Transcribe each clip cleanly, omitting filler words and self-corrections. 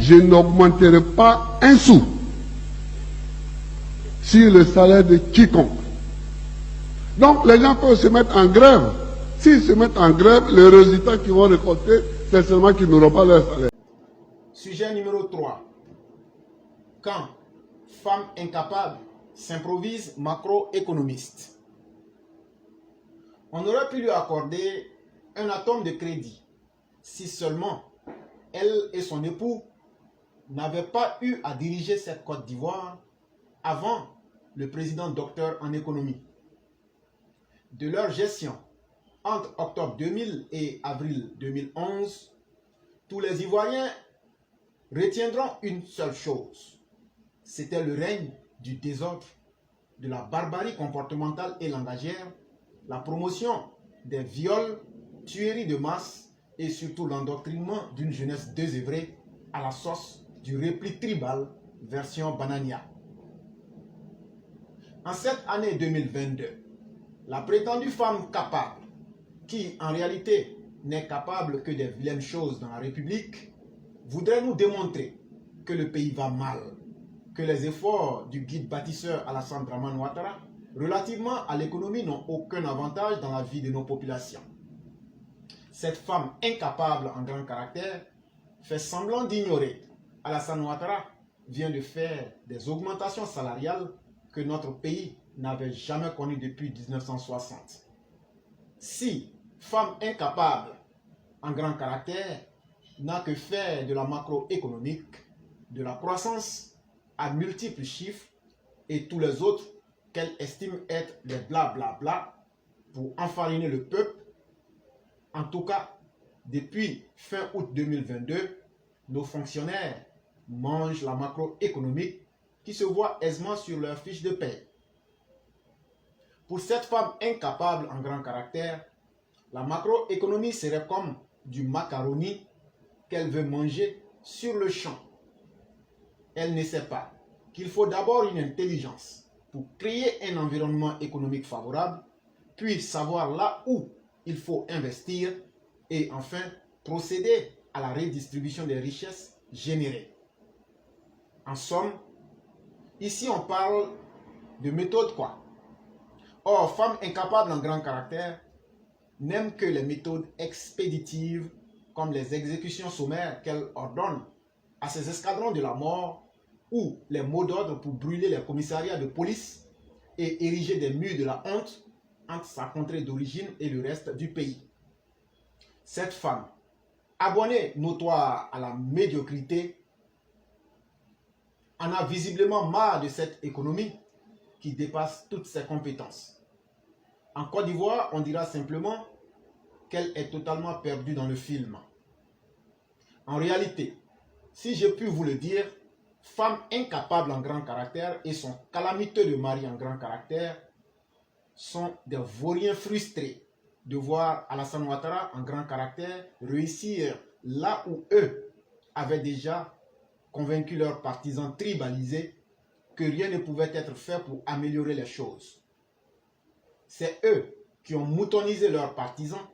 je n'augmenterai pas un sou sur le salaire de quiconque. Donc les gens peuvent se mettre en grève. S'ils se mettent en grève, les résultats qu'ils vont récolter, c'est seulement qu'ils n'auront pas leur salaire. Sujet numéro 3. Quand femme incapable s'improvise macroéconomiste. On aurait pu lui accorder un atome de crédit si seulement elle et son époux n'avaient pas eu à diriger cette Côte d'Ivoire avant le président docteur en économie. De leur gestion entre octobre 2000 et avril 2011, tous les Ivoiriens retiendront une seule chose. C'était le règne du désordre, de la barbarie comportementale et langagière, la promotion des viols, tueries de masse et surtout l'endoctrinement d'une jeunesse désœuvrée à la sauce du repli tribal version Banania. En cette année 2022, la prétendue femme capable, qui en réalité n'est capable que des vilaines choses dans la République, voudrait nous démontrer que le pays va mal, que les efforts du guide bâtisseur Alassane Dramane Ouattara relativement à l'économie n'ont aucun avantage dans la vie de nos populations. Cette femme incapable en grand caractère fait semblant d'ignorer. Alassane Ouattara vient de faire des augmentations salariales que notre pays n'avait jamais connues depuis 1960. Si femme incapable en grand caractère n'a que faire de la macroéconomique, de la croissance à multiples chiffres et tous les autres qu'elle estime être des blablabla pour enfariner le peuple, en tout cas, depuis fin août 2022, nos fonctionnaires mangent la macroéconomique qui se voit aisément sur leur fiche de paie. Pour cette femme incapable en grand caractère, la macroéconomie serait comme du macaroni qu'elle veut manger sur le champ. Elle ne sait pas qu'il faut d'abord une intelligence pour créer un environnement économique favorable, puis savoir là où il faut investir et enfin procéder à la redistribution des richesses générées. En somme, ici on parle de méthode quoi. Or, femme incapable en grand caractère n'aime que les méthodes expéditives comme les exécutions sommaires qu'elle ordonne à ses escadrons de la mort ou les mots d'ordre pour brûler les commissariats de police et ériger des murs de la honte entre sa contrée d'origine et le reste du pays. Cette femme, abonnée notoire à la médiocrité, en a visiblement marre de cette économie qui dépasse toutes ses compétences. En Côte d'Ivoire, on dira simplement qu'elle est totalement perdue dans le film. En réalité, si j'ai pu vous le dire, femme incapable en grand caractère et son calamiteux de mari en grand caractère sont des vauriens frustrés de voir Alassane Ouattara en grand caractère réussir là où eux avaient déjà convaincu leurs partisans tribalisés que rien ne pouvait être fait pour améliorer les choses. C'est eux qui ont moutonisé leurs partisans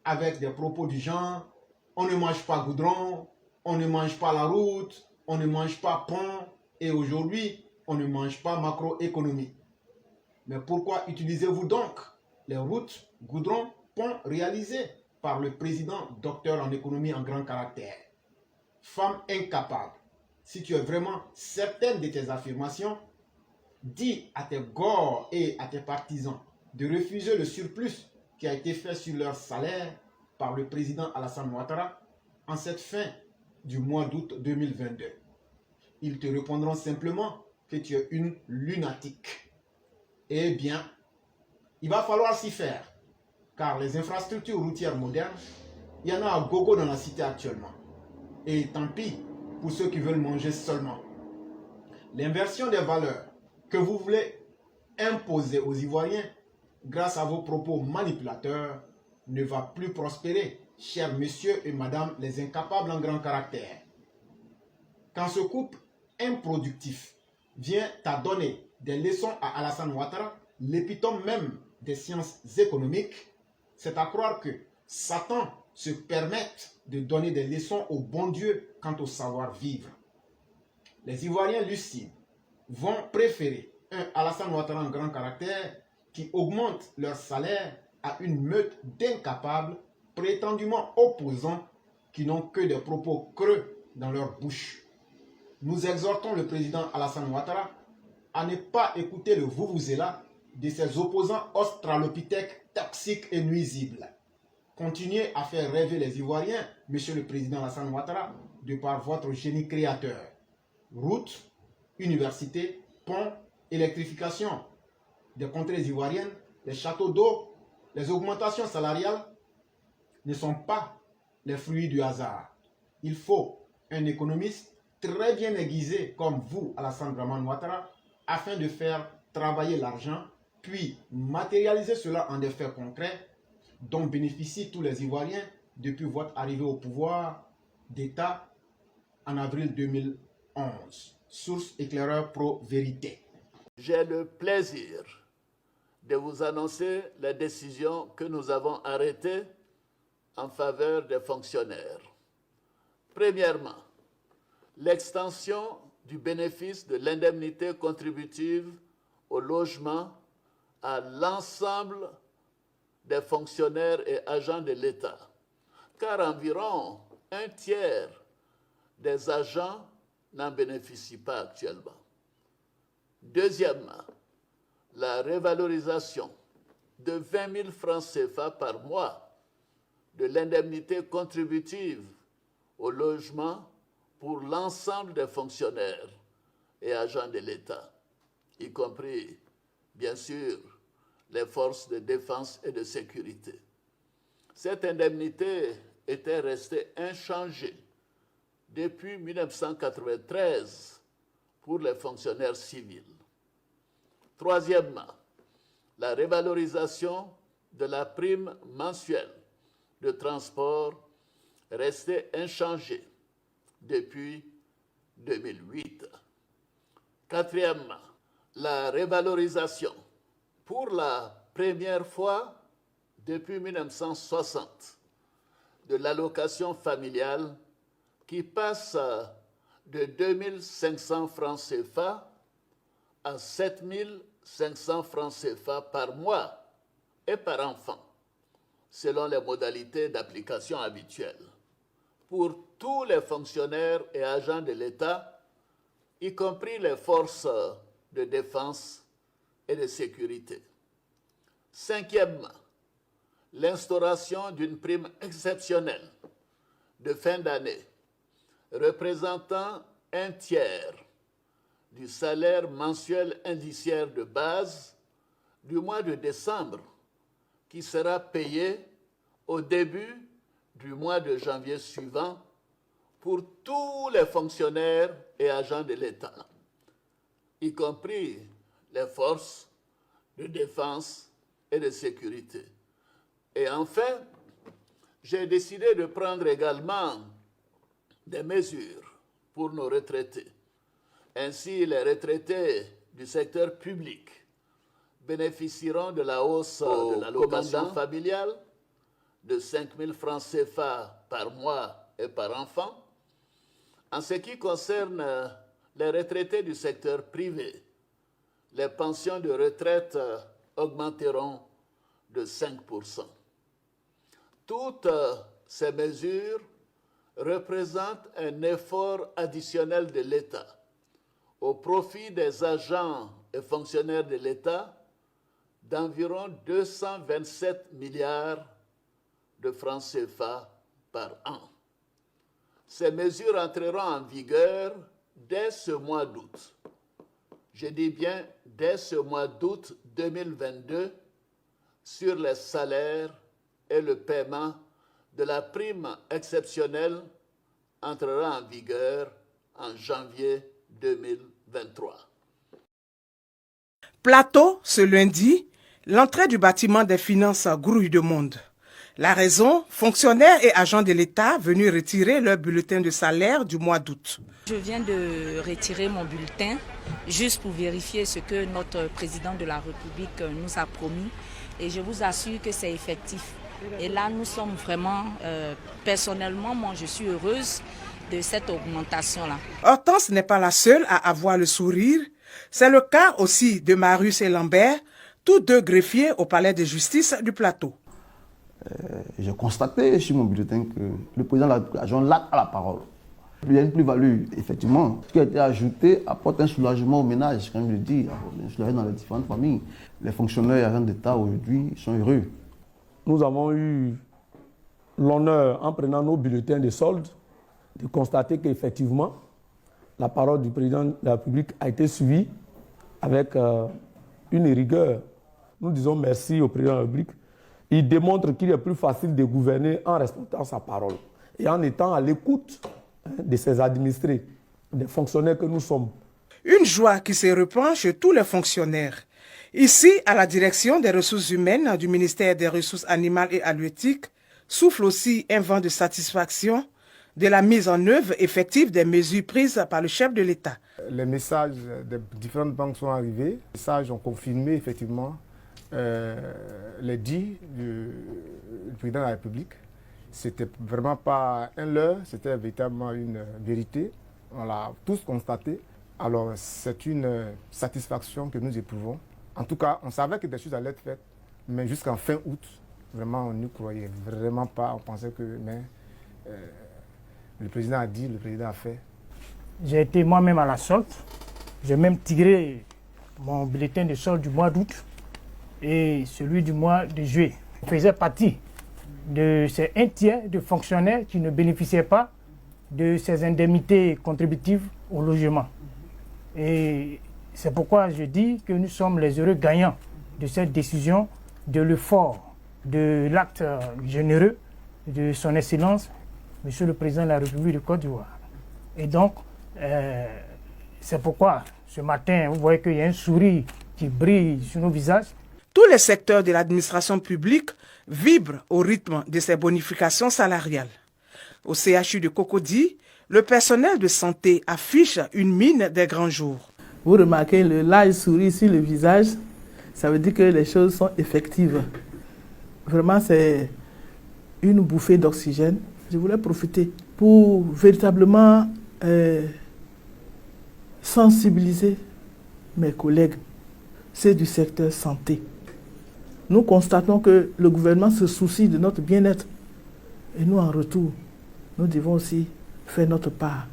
avec des propos du genre « on ne mange pas goudron, on ne mange pas la route, on ne mange pas pont et aujourd'hui on ne mange pas macroéconomie ». Mais pourquoi utilisez-vous donc les routes, goudrons, ponts réalisés par le président docteur en économie en grand caractère? Femme incapable, si tu es vraiment certaine de tes affirmations, dis à tes gors et à tes partisans de refuser le surplus qui a été fait sur leur salaire par le président Alassane Ouattara en cette fin du mois d'août 2022. Ils te répondront simplement que tu es une lunatique. Eh bien, il va falloir s'y faire, car les infrastructures routières modernes, il y en a à gogo dans la cité actuellement. Et tant pis pour ceux qui veulent manger seulement. L'inversion des valeurs que vous voulez imposer aux Ivoiriens grâce à vos propos manipulateurs ne va plus prospérer, chers messieurs et madame les incapables en grand caractère. Quand ce couple improductif vient à donner des leçons à Alassane Ouattara, l'épitome même des sciences économiques, c'est à croire que Satan se permettent de donner des leçons au bon Dieu quant au savoir-vivre. Les Ivoiriens lucides vont préférer un Alassane Ouattara en grand caractère qui augmente leur salaire à une meute d'incapables prétendument opposants qui n'ont que des propos creux dans leur bouche. Nous exhortons le président Alassane Ouattara à ne pas écouter le vuvuzela de ses opposants australopithèques toxiques et nuisibles. Continuez à faire rêver les Ivoiriens, monsieur le président Alassane Ouattara, de par votre génie créateur. Routes, universités, ponts, électrification des contrées ivoiriennes, les châteaux d'eau, les augmentations salariales ne sont pas les fruits du hasard. Il faut un économiste très bien aiguisé comme vous, Alassane Draman Ouattara, afin de faire travailler l'argent, puis matérialiser cela en des faits concrets dont bénéficient tous les Ivoiriens depuis votre arrivée au pouvoir d'État en avril 2011. Source éclaireur pro vérité. J'ai le plaisir de vous annoncer les décisions que nous avons arrêtées en faveur des fonctionnaires. Premièrement, l'extension du bénéfice de l'indemnité contributive au logement à l'ensemble des fonctionnaires et agents de l'État, car environ un tiers des agents n'en bénéficient pas actuellement. Deuxièmement, la révalorisation de 20 000 francs CFA par mois de l'indemnité contributive au logement pour l'ensemble des fonctionnaires et agents de l'État, y compris, bien sûr, les forces de défense et de sécurité. Cette indemnité était restée inchangée depuis 1993 pour les fonctionnaires civils. Troisièmement, la révalorisation de la prime mensuelle de transport restée inchangée depuis 2008. Quatrièmement, la révalorisation pour la première fois depuis 1960 de l'allocation familiale qui passe de 2 500 francs CFA à 7 500 francs CFA par mois et par enfant, selon les modalités d'application habituelles, pour tous les fonctionnaires et agents de l'État, y compris les forces de défense et de sécurité. Cinquièmement, l'instauration d'une prime exceptionnelle de fin d'année représentant un tiers du salaire mensuel indiciaire de base du mois de décembre qui sera payé au début du mois de janvier suivant pour tous les fonctionnaires et agents de l'État, y compris les forces de défense et de sécurité. Et enfin, j'ai décidé de prendre également des mesures pour nos retraités. Ainsi, les retraités du secteur public bénéficieront de la hausse de l'allocation familiale de 5 000 francs CFA par mois et par enfant. En ce qui concerne les retraités du secteur privé, les pensions de retraite augmenteront de 5%. Toutes ces mesures représentent un effort additionnel de l'État au profit des agents et fonctionnaires de l'État d'environ 227 milliards de francs CFA par an. Ces mesures entreront en vigueur dès ce mois d'août. Je dis bien dès ce mois d'août 2022 sur les salaires et le paiement de la prime exceptionnelle entrera en vigueur en janvier 2023. Plateau, ce lundi, l'entrée du bâtiment des finances grouille de monde. La raison, fonctionnaires et agents de l'État venus retirer leur bulletin de salaire du mois d'août. Je viens de retirer mon bulletin juste pour vérifier ce que notre président de la République nous a promis et je vous assure que c'est effectif. Et là, nous sommes vraiment, personnellement, moi je suis heureuse de cette augmentation-là. Hortense n'est pas la seule à avoir le sourire. C'est le cas aussi de Marius et Lambert, tous deux greffiers au palais de justice du Plateau. J'ai constaté sur mon bulletin que le président de la République a l'acte à la parole. Il y a une plus-value, effectivement. Ce qui a été ajouté apporte un soulagement aux ménages, quand je le dis, un soulagement dans les différentes familles. Les fonctionnaires et agents d'État aujourd'hui sont heureux. Nous avons eu l'honneur, en prenant nos bulletins de solde, de constater qu'effectivement, la parole du président de la République a été suivie avec une rigueur. Nous disons merci au président de la République. Il démontre qu'il est plus facile de gouverner en respectant sa parole et en étant à l'écoute de ses administrés, des fonctionnaires que nous sommes. Une joie qui se répand chez tous les fonctionnaires. Ici, à la direction des ressources humaines du ministère des Ressources animales et halieutiques, souffle aussi un vent de satisfaction de la mise en œuvre effective des mesures prises par le chef de l'État. Les messages des différentes banques sont arrivés. Les messages ont confirmé effectivement les dits du président de la République. C'était vraiment pas un leurre, c'était véritablement une vérité. On l'a tous constaté. Alors c'est une satisfaction que nous éprouvons. En tout cas, on savait que des choses allaient être faites, mais jusqu'en fin août, vraiment, on n'y croyait vraiment pas. On pensait que le président a dit, le président a fait. J'ai été moi-même à la solde. J'ai même tiré mon bulletin de solde du mois d'août et celui du mois de juillet. Je faisais partie de ces 1/3 de fonctionnaires qui ne bénéficiaient pas de ces indemnités contributives au logement. Et c'est pourquoi je dis que nous sommes les heureux gagnants de cette décision, de l'effort, de l'acte généreux de son Excellence, Monsieur le Président de la République de Côte d'Ivoire. Et donc, c'est pourquoi ce matin, vous voyez qu'il y a un sourire qui brille sur nos visages. Tous les secteurs de l'administration publique vibrent au rythme de ces bonifications salariales. Au CHU de Cocody, le personnel de santé affiche une mine des grands jours. Vous remarquez le large sourire sur le visage, ça veut dire que les choses sont effectives. Vraiment, c'est une bouffée d'oxygène. Je voulais profiter pour véritablement sensibiliser mes collègues, ceux du secteur santé. Nous constatons que le gouvernement se soucie de notre bien-être. Et nous, en retour, nous devons aussi faire notre part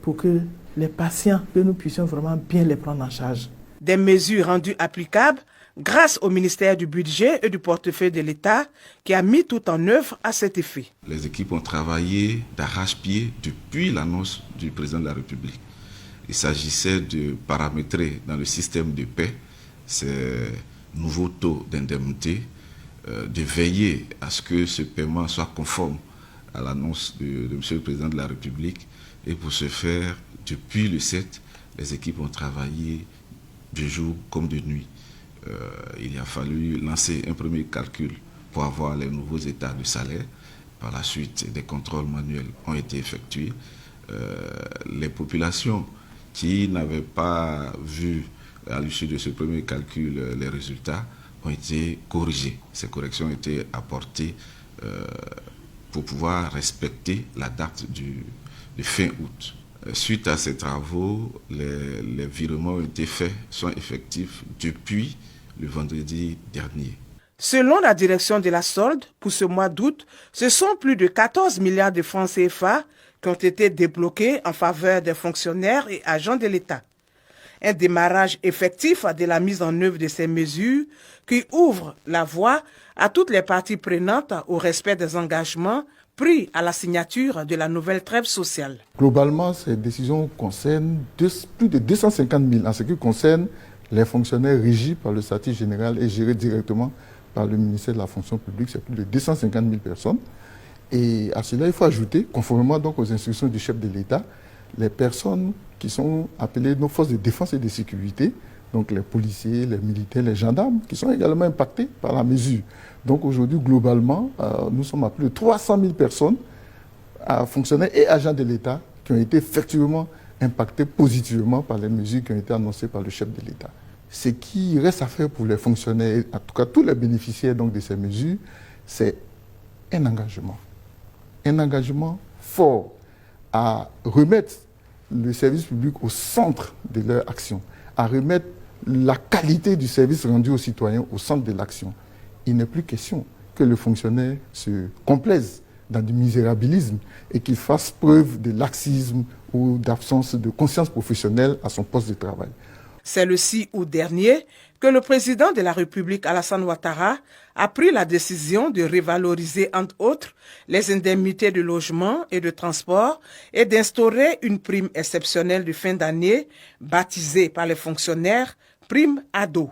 pour que les patients, que nous puissions vraiment bien les prendre en charge. Des mesures rendues applicables grâce au ministère du Budget et du portefeuille de l'État qui a mis tout en œuvre à cet effet. Les équipes ont travaillé d'arrache-pied depuis l'annonce du président de la République. Il s'agissait de paramétrer dans le système de paie ces nouveaux taux d'indemnité, de veiller à ce que ce paiement soit conforme à l'annonce de M. le Président de la République. Et pour ce faire, depuis le 7, les équipes ont travaillé de jour comme de nuit. Il a fallu lancer un premier calcul pour avoir les nouveaux états de salaire. Par la suite, des contrôles manuels ont été effectués. Les populations qui n'avaient pas vu à l'issue de ce premier calcul les résultats ont été corrigés. Ces corrections ont été apportées pour pouvoir respecter la date de fin août. Suite à ces travaux, les virements ont été faits, sont effectifs depuis le vendredi dernier. Selon la direction de la solde, pour ce mois d'août, ce sont plus de 14 milliards de francs CFA qui ont été débloqués en faveur des fonctionnaires et agents de l'État. Un démarrage effectif de la mise en œuvre de ces mesures qui ouvre la voie à toutes les parties prenantes au respect des engagements pris à la signature de la nouvelle trêve sociale. Globalement, ces décisions concernent plus de 250 000 en ce qui concerne les fonctionnaires régis par le statut général et gérés directement par le ministère de la fonction publique. C'est plus de 250 000 personnes. Et à cela, il faut ajouter, conformément donc aux instructions du chef de l'État, les personnes qui sont appelées nos forces de défense et de sécurité, donc les policiers, les militaires, les gendarmes, qui sont également impactés par la mesure. Donc aujourd'hui, globalement, nous sommes à plus de 300 000 personnes, fonctionnaires et agents de l'État, qui ont été effectivement impactés positivement par les mesures qui ont été annoncées par le chef de l'État. Ce qui reste à faire pour les fonctionnaires, en tout cas tous les bénéficiaires donc, de ces mesures, c'est un engagement fort à remettre le service public au centre de leur action, à remettre la qualité du service rendu aux citoyens au centre de l'action. Il n'est plus question que le fonctionnaire se complaise dans du misérabilisme et qu'il fasse preuve de laxisme ou d'absence de conscience professionnelle à son poste de travail. C'est le 6 août dernier que le président de la République, Alassane Ouattara, a pris la décision de revaloriser, entre autres, les indemnités de logement et de transport et d'instaurer une prime exceptionnelle de fin d'année, baptisée par les fonctionnaires Prime Ado.